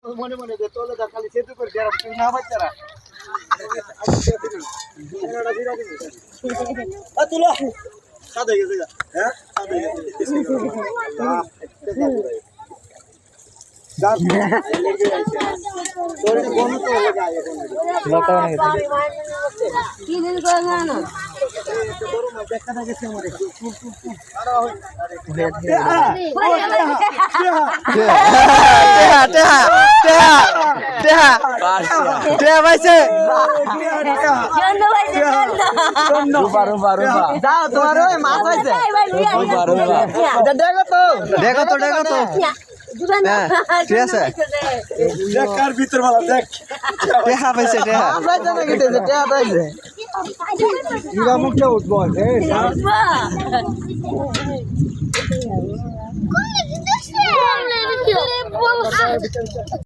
মনে মনে যে তোলে দা খালি সেতু করে দেয়া তুই না বাচ্চারা আ তুলো সাদা গেছে হ্যাঁ সাদা গেছে দাঁত লেগে আছে তোর কোন তো লাগা আছে লতা না কি দিন করে না বড় মাছ দেখা না গেছে আমারে ঠিক আছে দেখ কার ভিতর वाला দেখ টেহা পাইছে টেহা ইরা মুখে উঠবো কোন দিন